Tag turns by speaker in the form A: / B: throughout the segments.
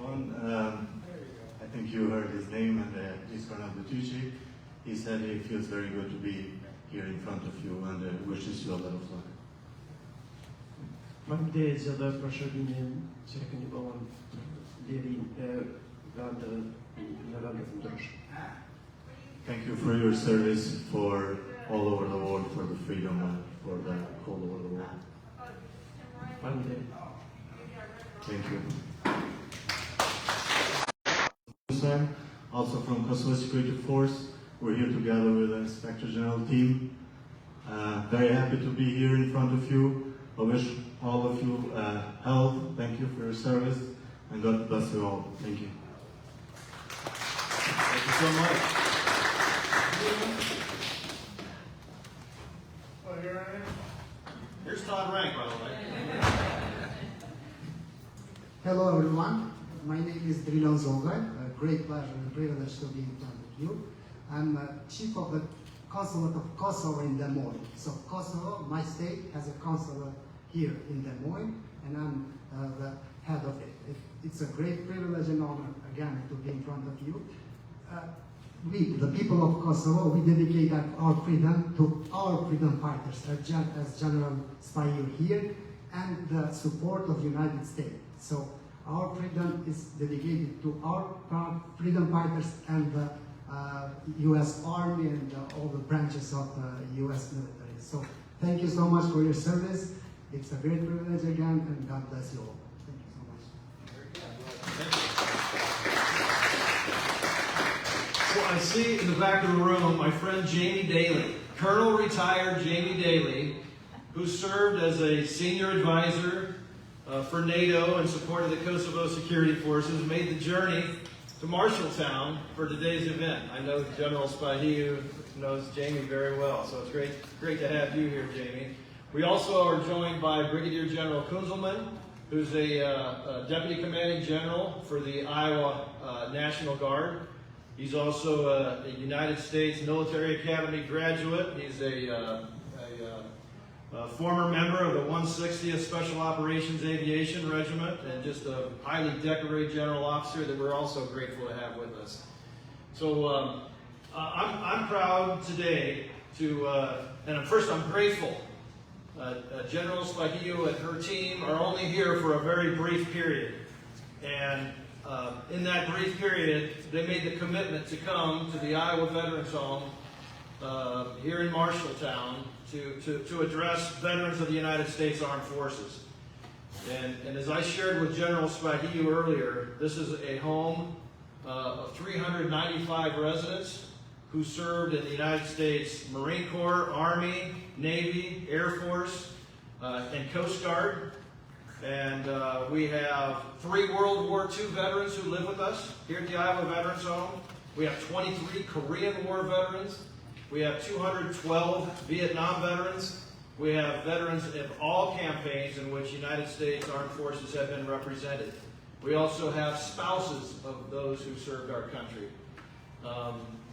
A: everyone. I think you heard his name, and he's Colonel Butucci. He said he feels very good to be here in front of you and wishes you a lot of luck.
B: Mam nadzieję, że proszę mnie czekać, bo on
A: Thank you for your service for all over the world, for the freedom and for the whole over the world. Thank you. Also from Kosovo Security Force, we're here together with the Inspector General team. Very happy to be here in front of you. I wish all of you health. Thank you for your service, and God bless you all. Thank you.
C: Thank you so much. Oh, here I am. Here's Todd Rank, by the way.
D: Hello, everyone. My name is Drilo Zogar. A great pleasure and privilege to be in front of you. I'm Chief of the Consulate of Kosovo in Des Moines. So Kosovo, my state, has a consulate here in Des Moines, and I'm the head of it. It's a great privilege and honor, again, to be in front of you. We, the people of Kosovo, we dedicate our freedom to our freedom fighters, as General Spahiu here, and the support of the United States. So our freedom is dedicated to our freedom fighters and the U.S. Army and all the branches of the U.S. military. So thank you so much for your service. It's a great privilege again, and God bless you all. Thank you so much.
C: So I see in the back of the room my friend Jamie Daly, Colonel retired Jamie Daly, who served as a senior advisor for NATO in support of the Kosovo Security Forces, made the journey to Marshalltown for today's event. I know General Spahiu knows Jamie very well, so it's great to have you here, Jamie. We also are joined by Brigadier General Kunzelman, who's a Deputy Commanding General for the Iowa National Guard. He's also a United States Military Academy graduate. He's a former member of the 160th Special Operations Aviation Regiment, and just a highly decorated general officer that we're also grateful to have with us. So I'm proud today to, and first I'm grateful. General Spahiu and her team are only here for a very brief period. And in that brief period, they made the commitment to come to the Iowa Veterans Home here in Marshalltown to address veterans of the United States Armed Forces. And as I shared with General Spahiu earlier, this is a home of 395 residents who served in the United States Marine Corps, Army, Navy, Air Force, and Coast Guard. And we have 3 World War II veterans who live with us here at the Iowa Veterans Home. We have 23 Korean War veterans. We have 212 Vietnam veterans. We have veterans of all campaigns in which United States Armed Forces have been represented. We also have spouses of those who served our country.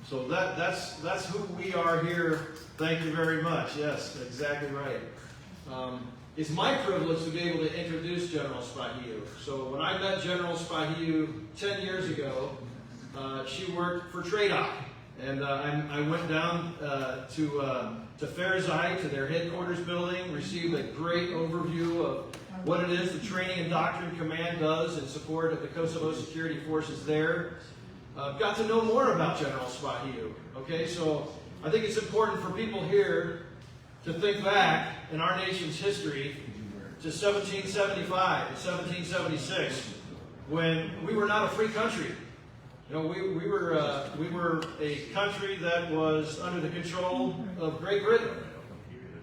C: So that's who we are here. Thank you very much. Yes, exactly right. It's my privilege to be able to introduce General Spahiu. So when I met General Spahiu 10 years ago, she worked for TRADOC. And I went down to Fairzight, to their headquarters building, received a great overview of what it is the Training and Doctrine Command does in support of the Kosovo Security Forces there. Got to know more about General Spahiu. Okay, so I think it's important for people here to think back in our nation's history to 1775 and 1776, when we were not a free country. You know, we were a country that was under the control of Great Britain.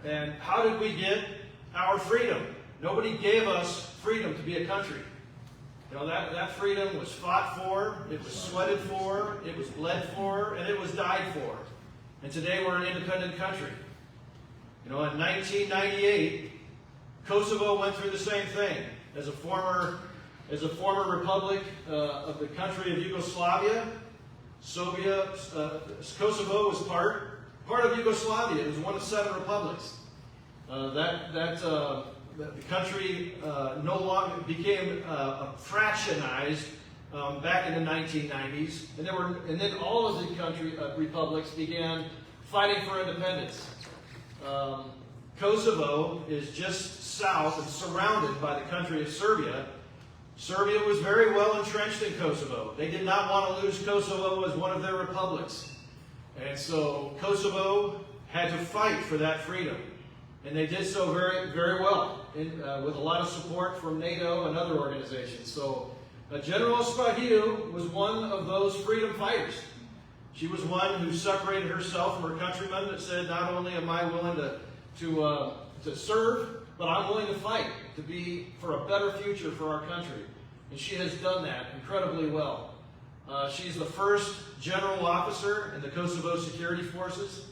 C: And how did we get our freedom? Nobody gave us freedom to be a country. You know, that freedom was fought for, it was sweated for, it was bled for, and it was died for. And today we're an independent country. You know, in 1998, Kosovo went through the same thing. As a former republic of the country of Yugoslavia, Kosovo was part of Yugoslavia. It was one of 7 republics. The country no longer became fractionized back in the 1990s, and then all of the republics began fighting for independence. Kosovo is just south and surrounded by the country of Serbia. Serbia was very well entrenched in Kosovo. They did not want to lose Kosovo as one of their republics. And so Kosovo had to fight for that freedom. And they did so very, very well, with a lot of support from NATO and other organizations. So General Spahiu was one of those freedom fighters. She was one who separated herself from her countrymen that said, not only am I willing to serve, but I'm willing to fight to be for a better future for our country. And she has done that incredibly well. She's the first general officer in the Kosovo Security Forces.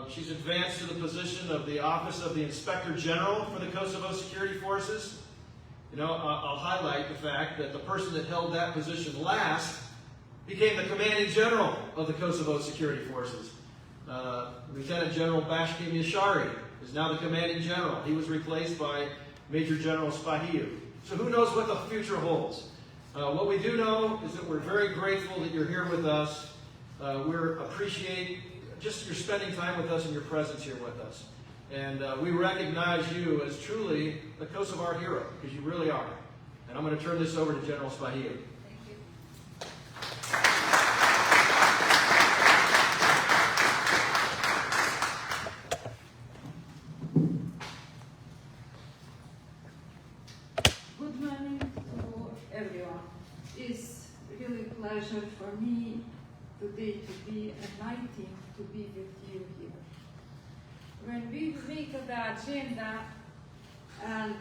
C: She's advanced to the position of the Office of the Inspector General for the Kosovo Security Forces. You know, I'll highlight the fact that the person that held that position last became the Commanding General of the Kosovo Security Forces. Lieutenant General Bashkim Yashari is now the Commanding General. He was replaced by Major General Spahiu. So who knows what the future holds? What we do know is that we're very grateful that you're here with us. We appreciate just your spending time with us and your presence here with us. And we recognize you as truly a Kosovar hero, because you really are. And I'm going to turn this over to General Spahiu.
E: Thank you. Good morning to everyone. It's really a pleasure for me today to be and my team to be with you here. When we make the agenda and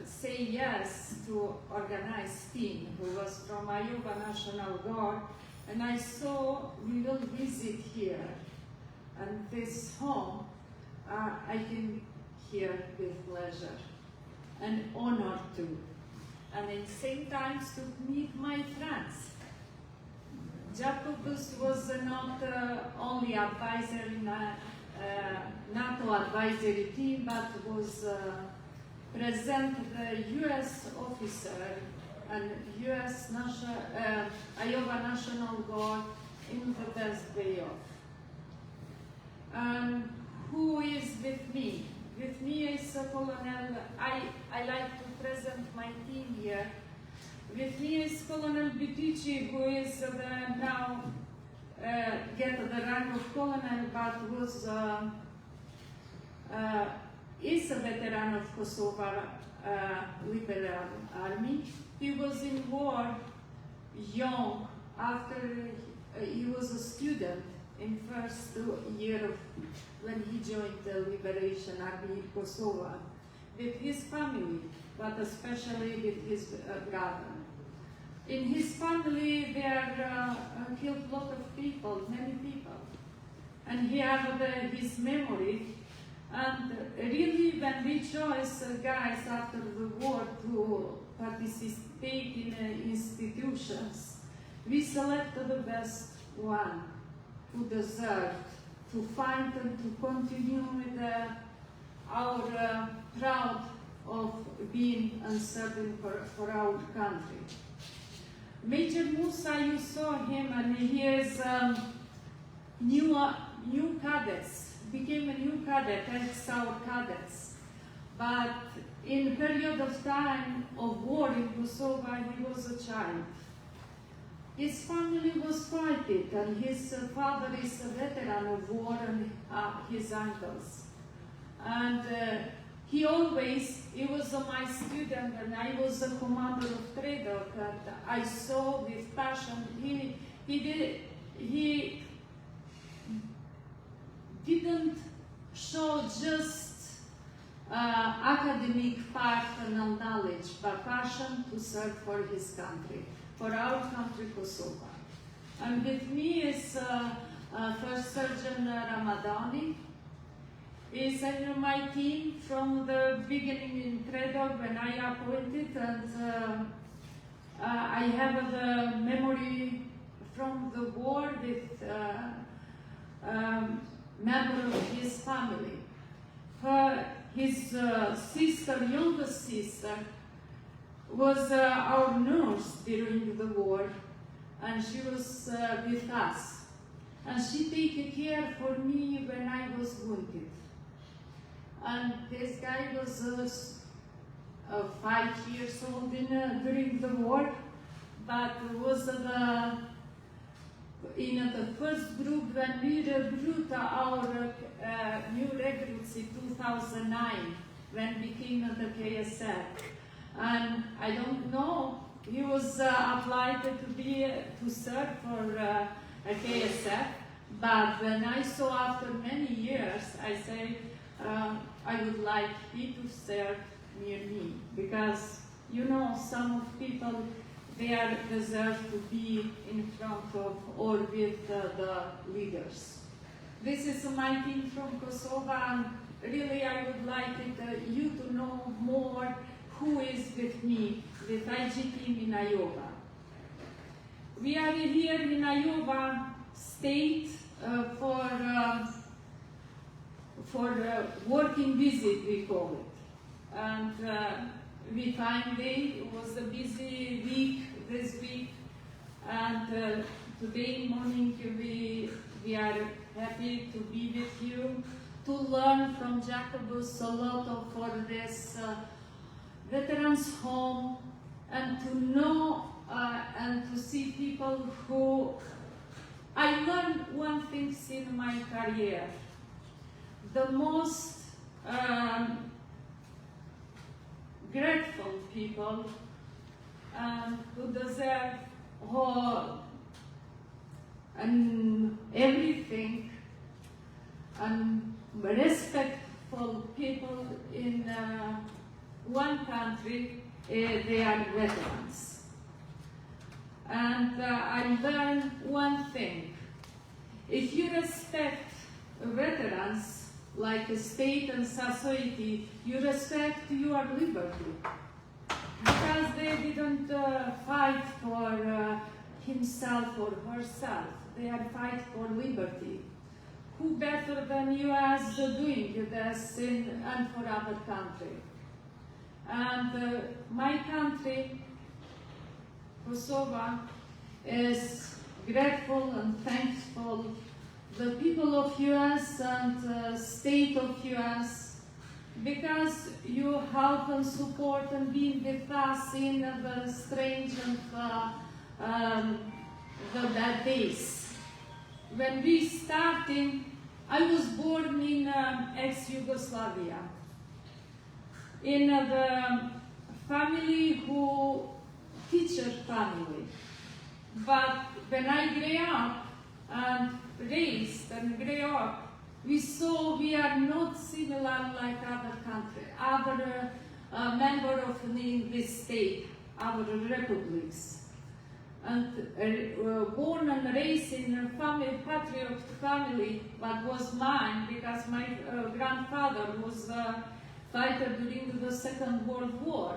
E: say yes to organize team who was from Iowa National Guard, and I saw we will visit here and this home, I came here with pleasure and honor too, and at the same time to meet my friends. Jacobus was not only advisor in NATO advisory team, but was present the U.S. officer and U.S. Iowa National Guard in the best way of. Who is with me? With me is Colonel, I like to present my team here. With me is Colonel Bitici, who is now get the rank of colonel, but was is a veteran of Kosovo Liberal Army. He was in war young after he was a student in first year of when he joined the Liberation Army in Kosovo with his family, but especially with his brother. In his family, there killed a lot of people, many people, and he had his memory. And really, when we chose guys after the war to participate in institutions, we selected the best one who deserved to fight and to continue with our proud of being and serving for our country. Major Musa, you saw him, and he is new cadets, became a new cadet, ex-our cadets. But in a period of time of war in Kosovo, he was a child. His family was fighting, and his father is a veteran of war, and his uncles. And he was my student, and I was a commander of Tredok, and I saw with passion, he didn't show just academic part and knowledge, but passion to serve for his country, for our country, Kosovo. And with me is First Sergeant Ramadani. Is in my team from the beginning in Tredog when I appointed, and I have the memory from the war with member of his family. His sister, youngest sister, was our nurse during the war, and she was with us. And she took care for me when I was wounded. And this guy was 5 years old during the war, but was in the first group when we recruited our new recruits in 2009, when we became the KSF. And I don't know, he was applied to serve for a KSF, but when I saw after many years, I say, I would like he to serve near me, because you know, some of people, they are deserve to be in front of or with the leaders. This is my team from Kosovo, and really I would like you to know more who is with me, with IG team in Iowa. We are here in Iowa State for working visit, we call it. And we finally, it was a busy week this week, and today morning we are happy to be with you, to learn from Jacobus a lot for this veterans home, and to know and to see people who, I learned one thing in my career. The most grateful people who deserve and everything, and respectful people in one country, they are veterans. And I learned one thing. If you respect veterans, like a state and society, you respect your liberty. Because they didn't fight for himself or herself. They are fight for liberty. Who better than US doing this and for other country? And my country, Kosovo, is grateful and thankful the people of US and state of US, because you help and support and be with us in the strange and the bad days. When we started, I was born in ex-Yugoslavia, in the family who teacher family. But when I grew up and raised and grew up, we saw we are not similar like other country, other member of this state, other republics. And born and raised in a family, patriot family, that was mine, because my grandfather was a fighter during the Second World War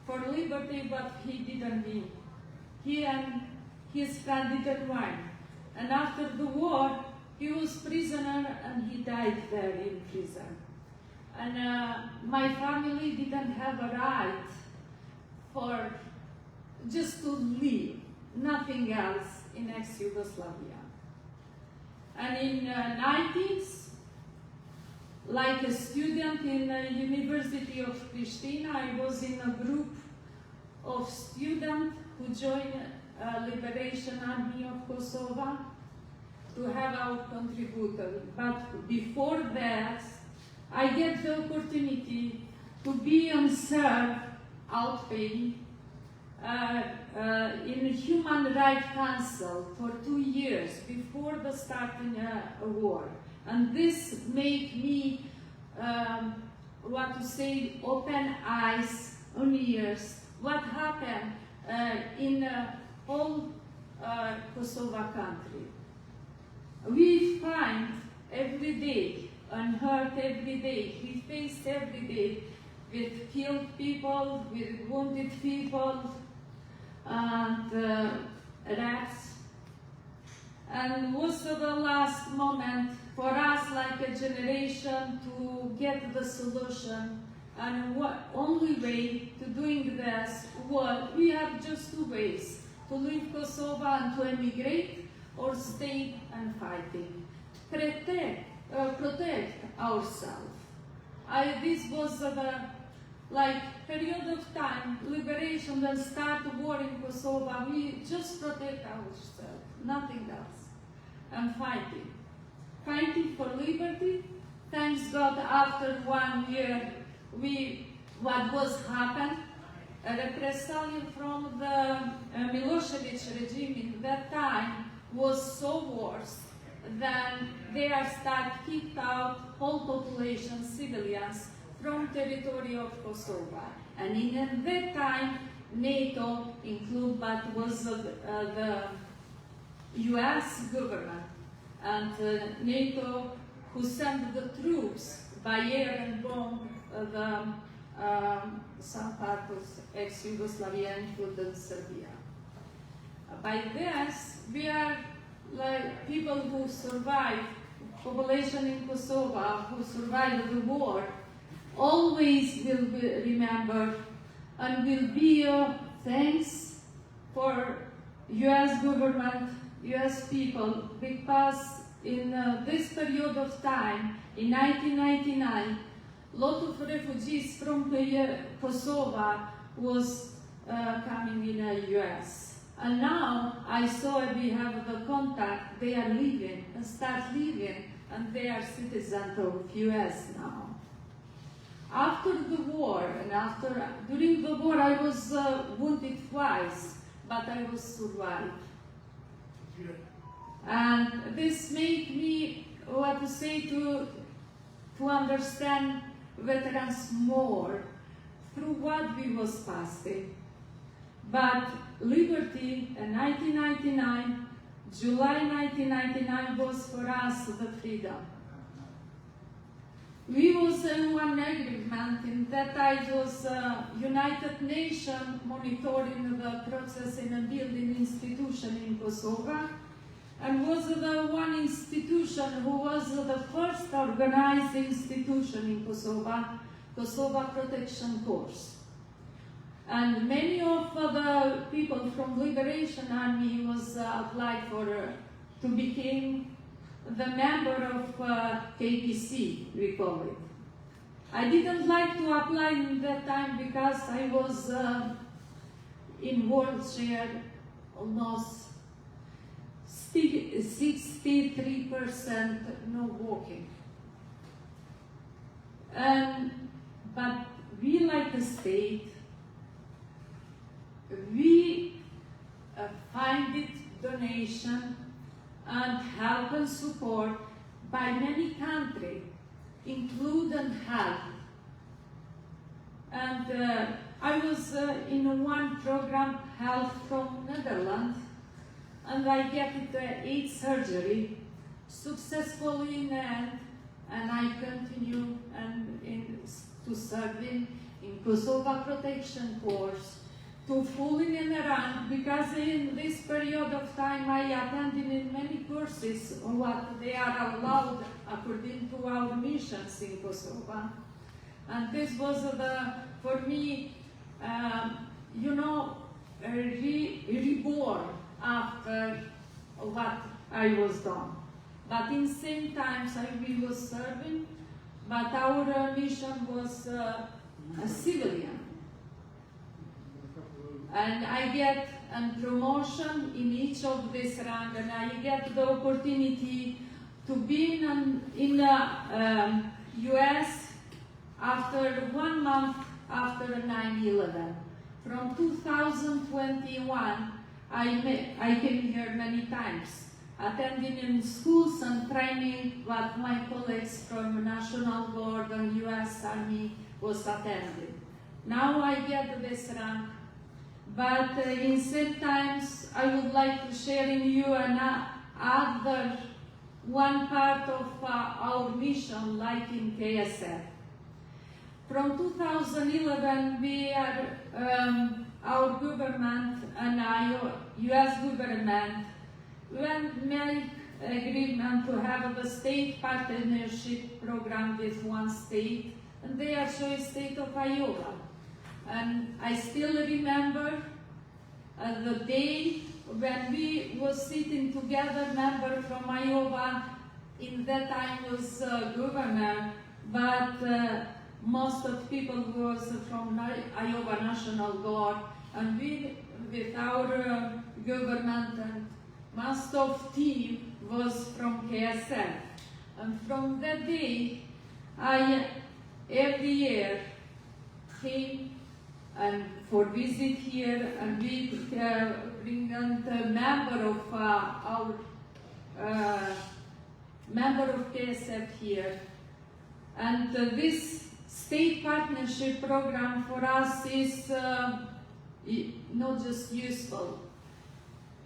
E: for liberty, but he didn't win. He and his friend didn't win. And after the war, he was prisoner and he died there in prison. And my family didn't have a right for just to live, nothing else in ex-Yugoslavia. And in 90s, like a student in the University of Pristina, I was in a group of students who joined Liberation Army of Kosovo to have our contributor. But before that, I get the opportunity to be on serve outpaying in Human Rights Council for 2 years before the starting a war. And this made me, what to say, open eyes and ears. What happened in whole Kosovo country. We find every day and hurt every day. We face every day with killed people, with wounded people, and rats. And was the last moment for us, like a generation, to get the solution And what only way to doing this, well, we have just two ways: to leave Kosovo and to emigrate, or stay and fighting. Protect ourselves. This was the period of time, liberation, then start war in Kosovo. We just protect ourselves, nothing else, and fighting. Fighting for liberty. Thanks God, after 1 year, what was happened, a repression from the Milosevic regime in that time was so worse than they are start kicked out whole population, civilians, from territory of Kosovo. And in that time, NATO included, but was the US government, and NATO who sent the troops by air and bomb some part of ex-Yugoslavia, including Serbia. By this, we are like people who survived, population in Kosovo who survived the war, always will be remembered and will be thanks for US government, US people, because in this period of time, in 1999, a lot of refugees from Kosovo was coming in the US. And now I saw we have the contact, they are leaving and start living, and they are citizens of US now. After the war, and during the war I was wounded twice, but I was survived. And this made me, what to say, to understand veterans more through what we was passing. But liberty in 1999, July 1999 was for us the freedom. We was in one agreement in that I was United Nations monitoring the process in a building institution in Kosovo, and was the one institution who was the first organized institution in Kosovo, Kosovo Protection Force. And many of the people from Liberation Army was applied for to become the member of KPC, we call it. I didn't like to apply in that time because I was in wheelchair, almost 63% no walking. But we, like the state, we find it donation and help and support by many countries, including help. And I was in one program, Health from Netherlands, and I get it 8 surgery successfully in the end, and I continue to serving in Kosovo Protection Force, to fully in around, because in this period of time I attended in many courses on what they are allowed according to our missions in Kosovo. And this was for me, reborn after what I was done. But in same times we was serving, but our mission was a civilian. And I get a promotion in each of this rank, and I get the opportunity to be in the US after 1 month after 9/11. From 2021, I came here many times, attending in schools and training what my colleagues from National Guard and US Army was attending. Now I get this rank. But in same times, I would like to share in you another one part of our mission, like in KSF. From 2011, we are our government and our U.S. government made agreement to have the state partnership program with one state, and they are so state of Iowa. And I still remember the day when we was sitting together, member from Iowa, in that time was governor, but most of people was from Iowa National Guard, and we, with our government, and most of team was from KSF. And from that day, I every year came and for visit here, and we bring a member of our member of KSF here. And this state partnership program for us is not just useful,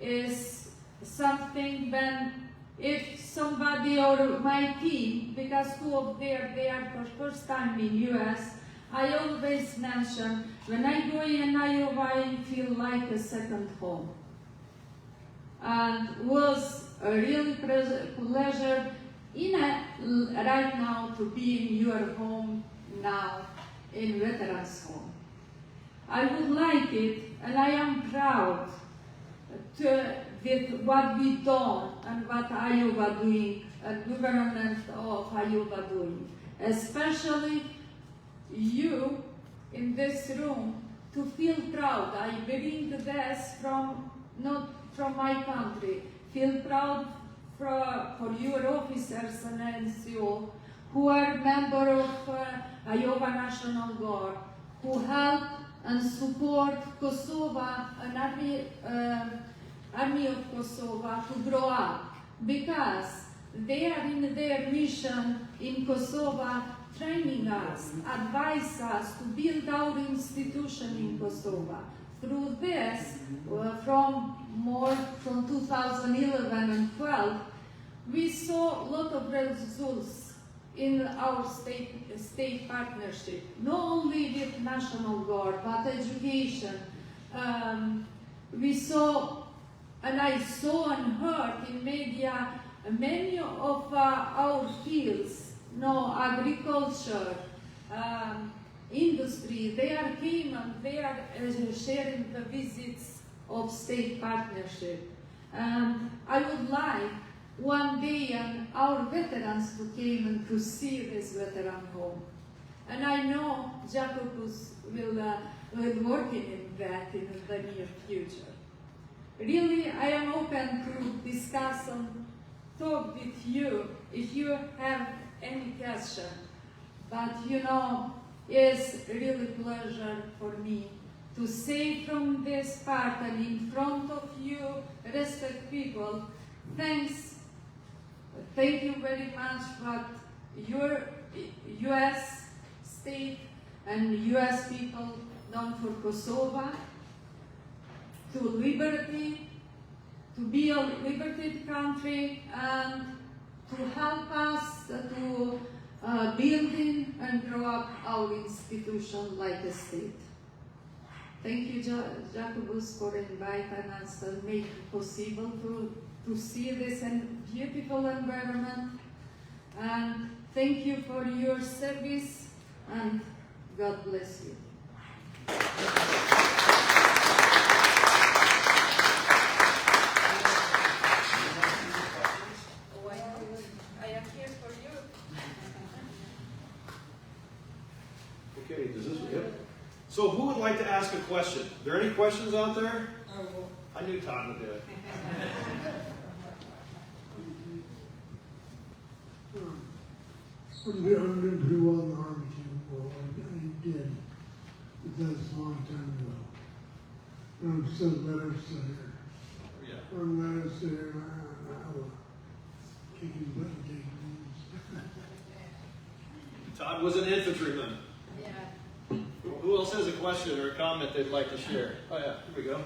E: is something when if somebody or my team, because two of them, they are for first time in US, I always mention, when I go in Iowa, I feel like a second home. And was a real pleasure right now to be in your home now, in Veterans Home. I would like it, and I am proud with what we done and what Iowa doing, and government of Iowa doing, especially you in this room to feel proud. I bring this from not from my country. Feel proud for your officers and NCO who are member of Iowa National Guard, who help and support Kosovo and Army of Kosovo to grow up, because they are in their mission in Kosovo, training us, advise us to build our institution in Kosovo. Through this, from 2011 and 12, we saw a lot of results in our state partnership, not only with National Guard, but education. We saw, and I saw and heard in media, many of our fields, agriculture, industry, they came and they are sharing the visits of state partnership. I would like one day our veterans to came and to see this veteran home. And I know Jacobus will work in that in the near future. Really, I am open to discuss and talk with you if you have any question. But it's really a pleasure for me to say from this part and in front of you, respect people, thank you very much what your US state and US people done for Kosovo, to liberty, to be a liberated country, and to help us to building and grow up our institution like a state. Thank you, Jacobus, for inviting us and make it possible to see this beautiful environment. And thank you for your service, and God bless you. I am here for you.
C: Okay, does this, yep. So who would like to ask a question? Are there any questions out there? I knew Todd would do it.
F: I've been pretty well in the Army too. Well, I did, but that's a long time ago. I've sent letters to her.
C: Yeah.
F: Or letters to her, I was kicking butt and taking names.
C: Todd was an infantryman.
E: Yeah.
C: Who else has a question or a comment they'd like to share? Oh yeah, here we go.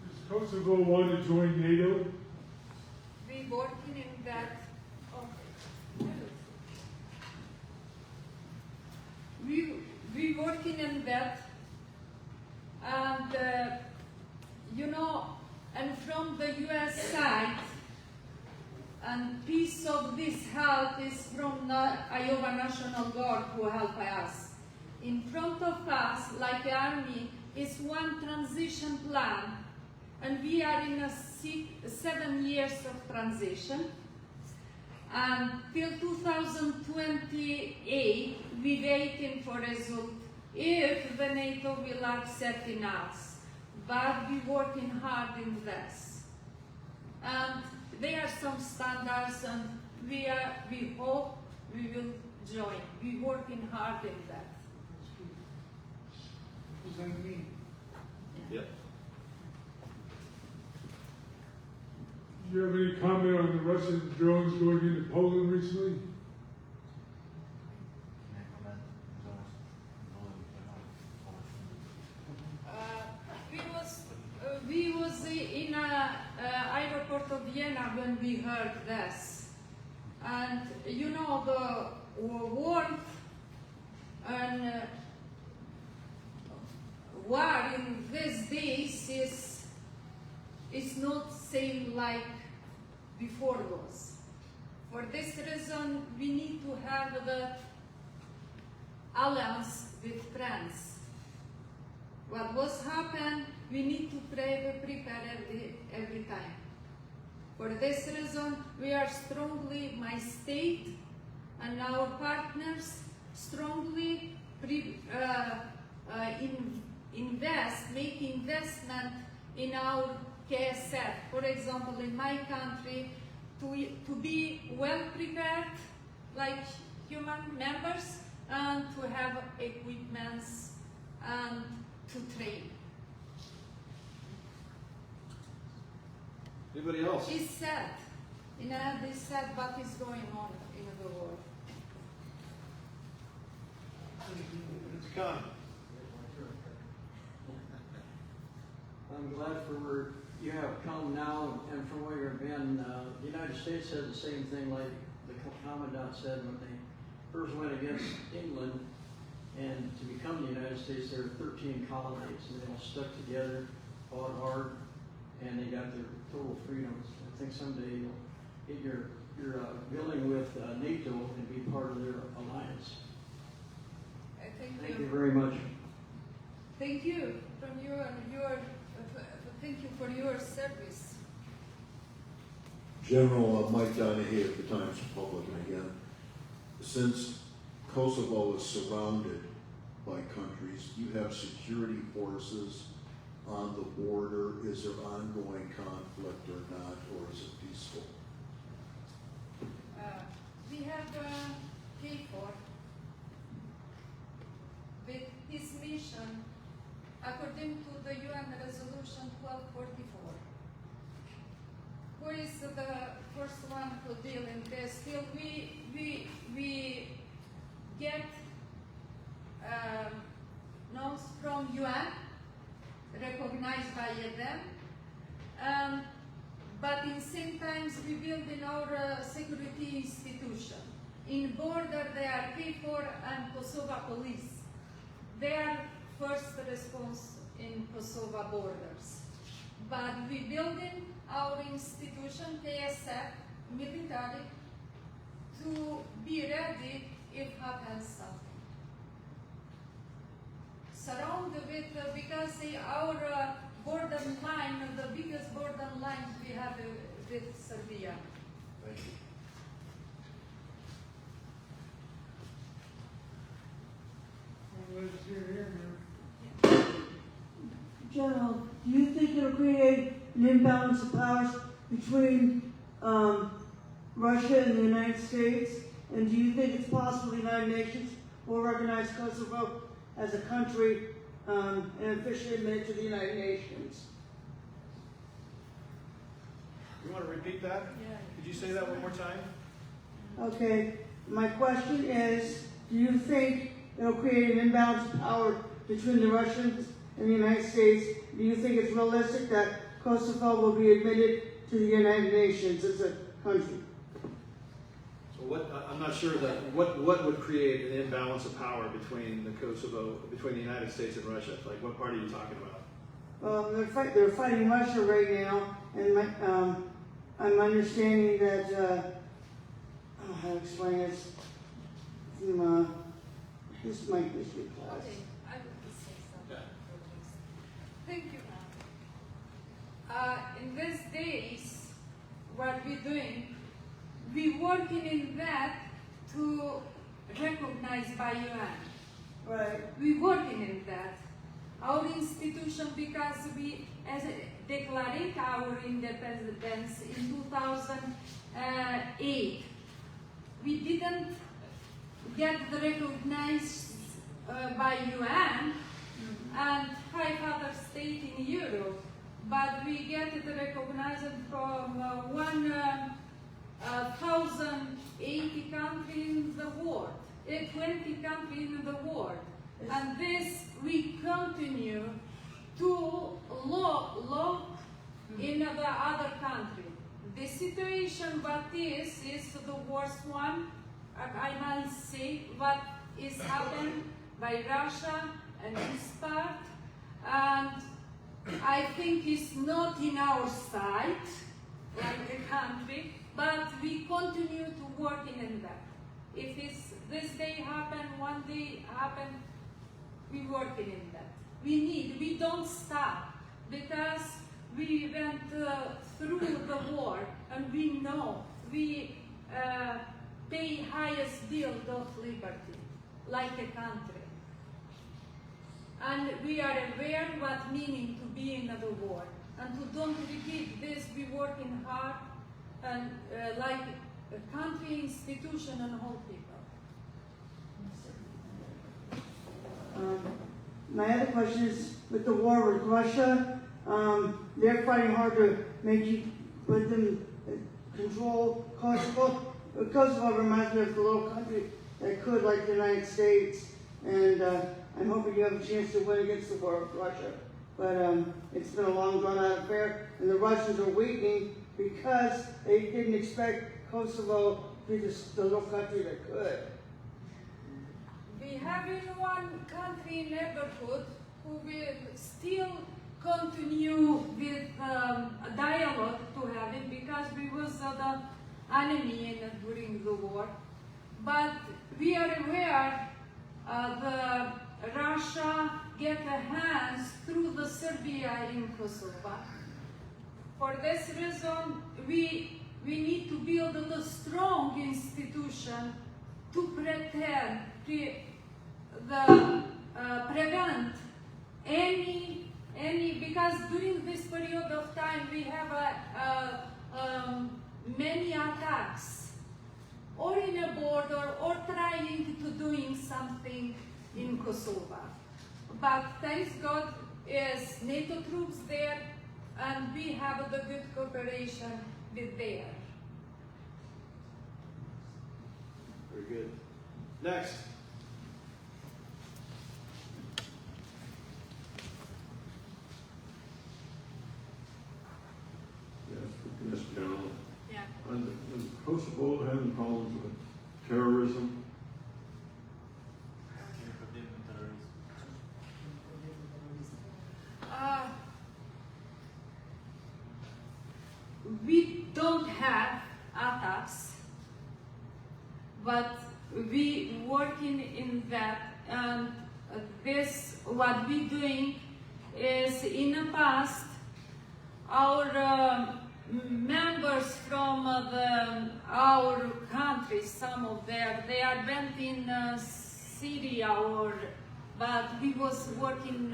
G: Does Kosovo want to join NATO?
E: We working in that. We working in that, and and from the U.S. side, and piece of this help is from the Iowa National Guard who help us. In front of us, like the army, is one transition plan, and we are in a 7 years of transition. And till 2028, we waiting for result if the NATO will accept in us. But we working hard in this. And there are some standards, and we hope we will join. We working hard in that.
F: Does that mean?
C: Yep.
G: Do you have any comment on the Russian drones going into Poland recently?
E: We was in airport of Vienna when we heard this, and you know the world and war in these days is not same like before was. For this reason, we need to have the alliance with friends. What was happen, we need to prepare every time. For this reason, we are strongly, my state and our partners, strongly make investment in our KSF. For example, in my country, to be well prepared, like human members, and to have equipments and to train.
C: Anybody else?
E: It's sad. It's sad what is going on in the world.
C: It's Con.
H: I'm glad for where you have come now and from where you've been. The United States said the same thing like the Commandant said when they first went against England. And to become the United States, there were 13 colonies, and they all stuck together, fought hard, and they got their total freedoms. I think someday you'll get your billing with NATO and be part of their alliance. Thank you very much.
E: Thank you from thank you for your service.
I: General Mike Donahue at the Times Republican again. Since Kosovo is surrounded by countries, you have security forces on the border. Is there ongoing conflict or not, or is it peaceful?
E: We have KFOR with this mission according to the UN Resolution 1244. Who is the first one to deal in this? Still, we get notes from UN, recognized by them, but in same times we build in our security institution. In border they are KFOR and Kosovo police. They are first response in Kosovo borders. But we build in our institution, KSF, military, to be ready if happens something. Surrounded with, because our border line, the biggest border line we have with Serbia.
I: Thank you.
J: General, do you think it'll create an imbalance of powers between Russia and the United States? And do you think it's possible the United Nations will recognize Kosovo as a country and officially admit it to the United Nations?
C: You want to repeat that?
E: Yeah.
C: Could you say that one more time?
J: Okay, my question is, do you think it'll create an imbalance of power between the Russians and the United States? Do you think it's realistic that Kosovo will be admitted to the United Nations as a country?
C: So I'm not sure that, what would create an imbalance of power between between the United States and Russia? Like, what part are you talking about?
J: They're fighting Russia right now, and I'm understanding that, I don't know how to explain this, from, this is my history class.
E: Okay, I will say something.
C: Yeah.
E: Thank you. In these days, what we're doing, we working in that to recognize by UN.
J: Right.
E: We working in that. Our institution, because we as declared our independence in 2008, we didn't get the recognized by UN and 5 other states in Europe, but we get it recognized from 1,080 countries in the world, 20 countries in the world. And this we continue to look in the other country. The situation what is the worst one. I must say what is happened by Russia and this part, and I think it's not in our side, like the country, but we continue to work in that. If it's this day happen, one day happen, we working in that. We don't stop, because we went through the war, and we know we pay highest bill of liberty, like a country. And we are aware what meaning to be in the war. And to don't repeat this, we working hard, and like a country, institution, and whole people.
J: My other question is, with the war with Russia, they're fighting hard to make you put them control Kosovo. Kosovo reminds me of the little country that could, like the United States, and I'm hoping you have a chance to win against the war with Russia. But it's been a long, drawn-out affair, and the Russians are weakening because they didn't expect Kosovo to be the little country that could.
E: We have in one country neighborhood who will still continue with a dialogue to have it, because we was the enemy during the war. But we are aware the Russia get a hands through the Serbia in Kosovo. For this reason, we need to build a strong institution to prevent any, because during this period of time we have many attacks, or in a border, or trying to doing something in Kosovo. But thanks God is NATO troops there, and we have the good cooperation with there.
C: Very good. Next.
K: Yes, General.
E: Yeah.
K: Does Kosovo having problems with terrorism?
E: We don't have attacks, but we working in that, and this what we doing is in the past our members from our country, some of them, they are went in Syria, but we was working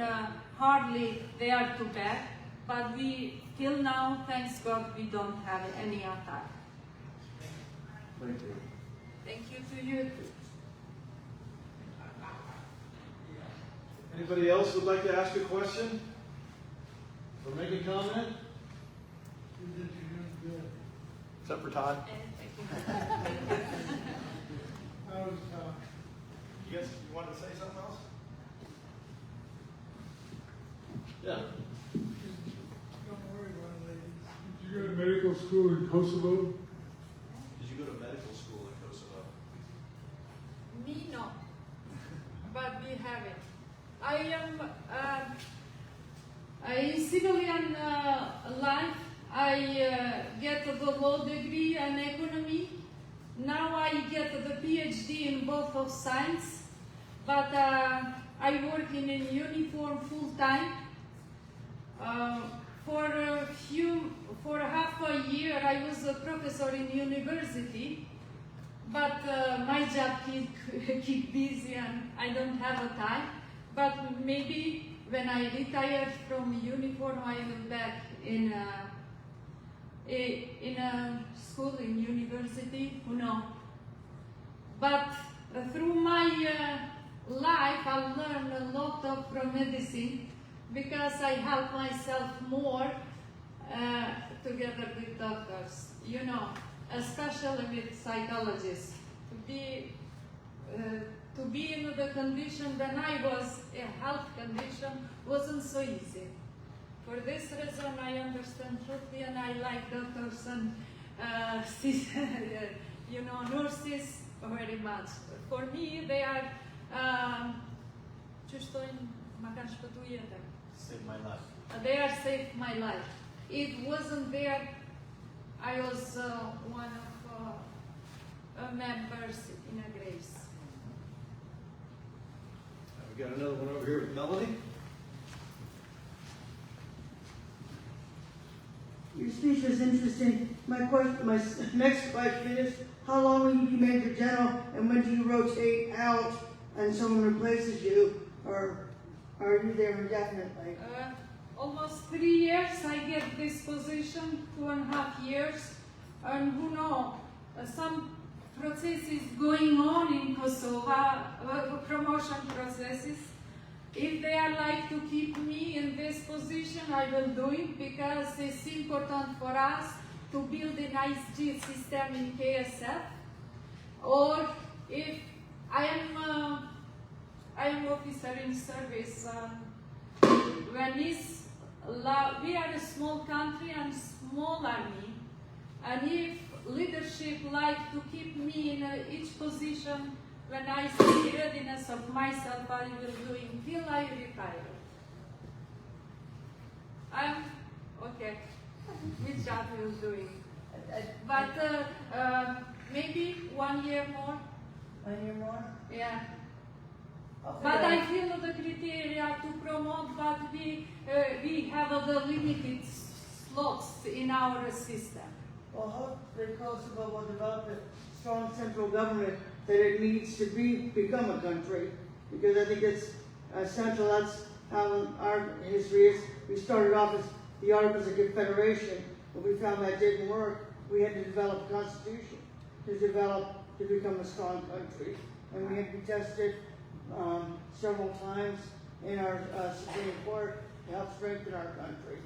E: hardly there to back, but we till now, thanks God, we don't have any attack.
K: Thank you.
E: Thank you to you too.
C: Anybody else would like to ask a question or make a comment? Except for Todd. You guys, you wanted to say something else? Yeah.
F: Don't worry about it, ladies.
G: Did you go to medical school in Kosovo?
C: Did you go to medical school in Kosovo?
E: Me, no, but we have it. I am in civilian life. I get the law degree and economy. Now I get the PhD in both of science, but I work in a uniform full time. For half a year I was a professor in university, but my job keep busy and I don't have a time. But maybe when I retire from uniform, I will back in a school, in university, who knows. But through my life, I learned a lot from medicine, because I help myself more together with doctors, you know, especially with psychologists. To be in the condition when I was, a health condition, wasn't so easy. For this reason, I understand truly, and I like doctors and you know, nurses very much. For me, they are
C: Saved my life.
E: they are saved my life. It wasn't there, I was one of members in a grace.
C: We got another one over here with Melody.
J: Your speech was interesting. My next question is, how long will you be Major General, and when do you rotate out and someone replaces you, or are you there indefinitely?
E: Almost 3 years I get this position, 2.5 years, and who knows, some processes going on in Kosovo, promotion processes. If they are like to keep me in this position, I will do it, because it's important for us to build an ISG system in KSF. Or if I am officer in service, we are a small country and small army, and if leadership like to keep me in each position, when I see readiness of myself, I will do it until I retire. I'm okay. Which job will do it? But maybe 1 year more.
J: 1 year more?
E: Yeah. But I feel the criteria to promote, but we have the limited slots in our system.
J: Well, hopefully Kosovo will develop a strong central government that it needs to become a country, because I think it's essential. That's how our history is. We started off as the Articles of Confederation, but we found that didn't work. We had to develop a constitution to become a strong country, and we had to be tested several times in our Supreme Court to help strengthen our country.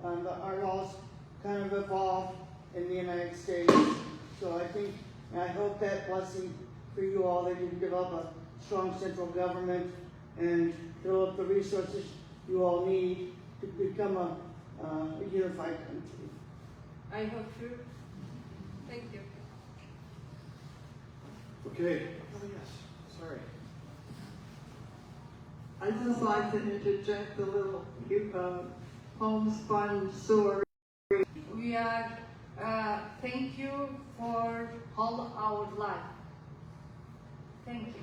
J: Our laws kind of evolved in the United States, so I hope that blessing for you all, that you can develop a strong central government and develop the resources you all need to become a unified country.
E: I hope so. Thank you.
C: Okay. Oh, yes. Sorry.
L: I'd just like to interject a little homespun story.
E: We are, thank you for all our life. Thank you.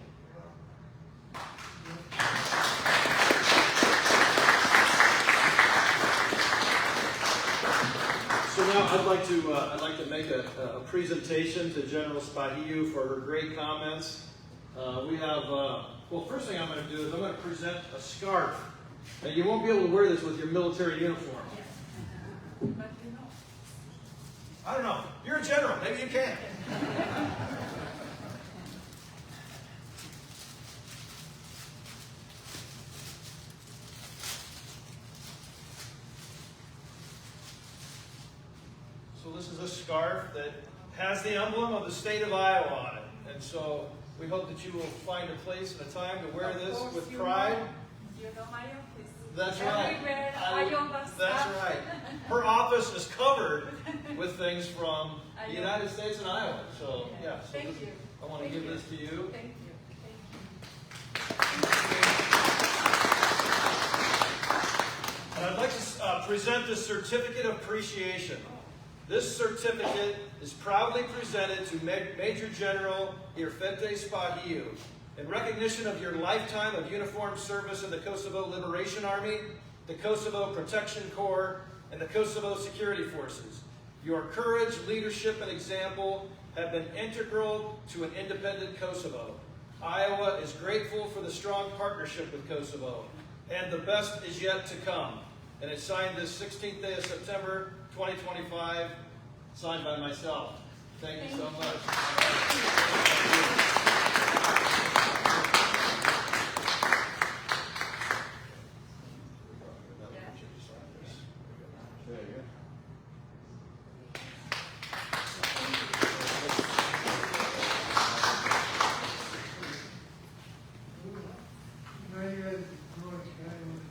C: So now I'd like to make a presentation to General Spahiu for her great comments. We have, well, first thing I'm going to do is I'm going to present a scarf. Now you won't be able to wear this with your military uniform.
E: But you know.
C: I don't know. You're a general. Maybe you can. So this is a scarf that has the emblem of the state of Iowa on it. And so we hope that you will find a place and a time to wear this with pride.
E: You know my office.
C: That's right.
E: Everywhere I understand.
C: That's right. Her office is covered with things from the United States and Iowa. So, yeah. So
E: Thank you.
C: I want to give this to you.
E: Thank you.
C: And I'd like to present the Certificate of Appreciation. This certificate is proudly presented to Major General Irfete Spahiu in recognition of your lifetime of uniformed service in the Kosovo Liberation Army, the Kosovo Protection Corps, and the Kosovo Security Forces. Your courage, leadership, and example have been integral to an independent Kosovo. Iowa is grateful for the strong partnership with Kosovo, and the best is yet to come. And it's signed this 16th day of September, 2025, signed by myself. Thank you so much.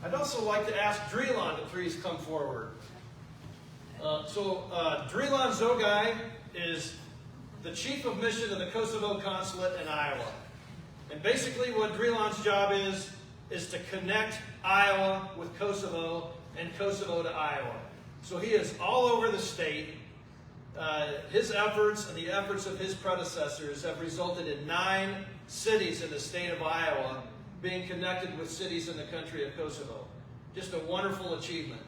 C: I'd also like to ask Drelon to please come forward. Drelon Zogai is the Chief of Mission of the Kosovo Consulate in Iowa. And basically what Drelon's job is to connect Iowa with Kosovo and Kosovo to Iowa. So he is all over the state. His efforts and the efforts of his predecessors have resulted in 9 cities in the state of Iowa being connected with cities in the country of Kosovo. Just a wonderful achievement.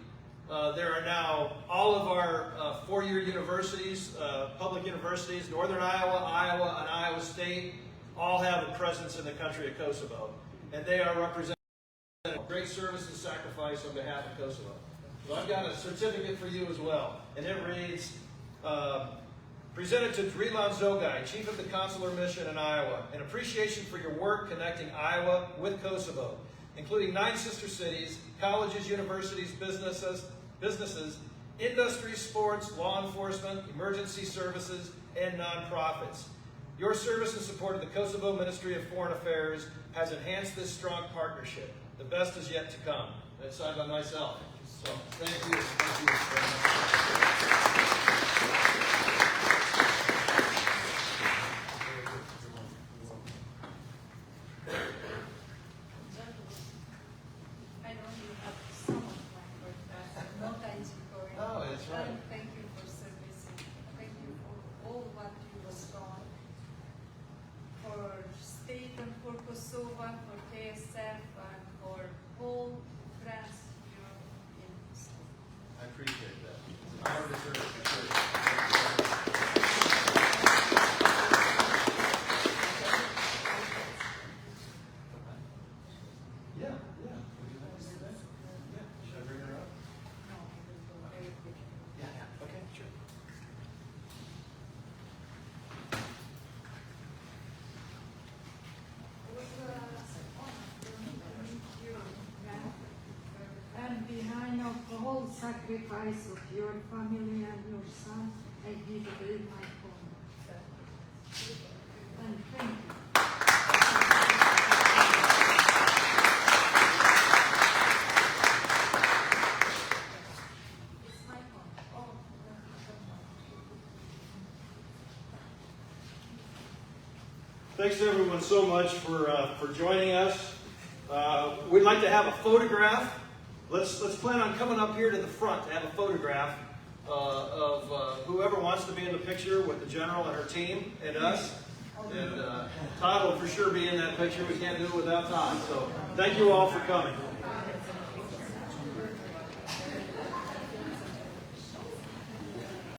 C: There are now all of our 4-year universities, public universities, Northern Iowa, Iowa, and Iowa State, all have a presence in the country of Kosovo. And they are representing great service and sacrifice on behalf of Kosovo. So I've got a certificate for you as well. And it reads, presented to Drelon Zogai, Chief of the Consular Mission in Iowa, in appreciation for your work connecting Iowa with Kosovo, including 9 sister cities, colleges, universities, businesses, industry, sports, law enforcement, emergency services, and nonprofits. Your service and support of the Kosovo Ministry of Foreign Affairs has enhanced this strong partnership. The best is yet to come. That's signed by myself. So, thank you. Thank you very much.
E: Kosovo, for KSF, and for whole France, Europe, in
C: I appreciate that. It's an honor to serve the church. Yeah. Should I bring her up? Yeah. Okay, sure.
L: And behind of the whole sacrifice of your family and your son, I give away my home. And thank you. It's my home. Oh,
C: Thanks everyone so much for joining us. We'd like to have a photograph. Let's plan on coming up here to the front to have a photograph of whoever wants to be in the picture with the general and her team and us. And Todd will for sure be in that picture. We can't do it without Todd. So thank you all for coming.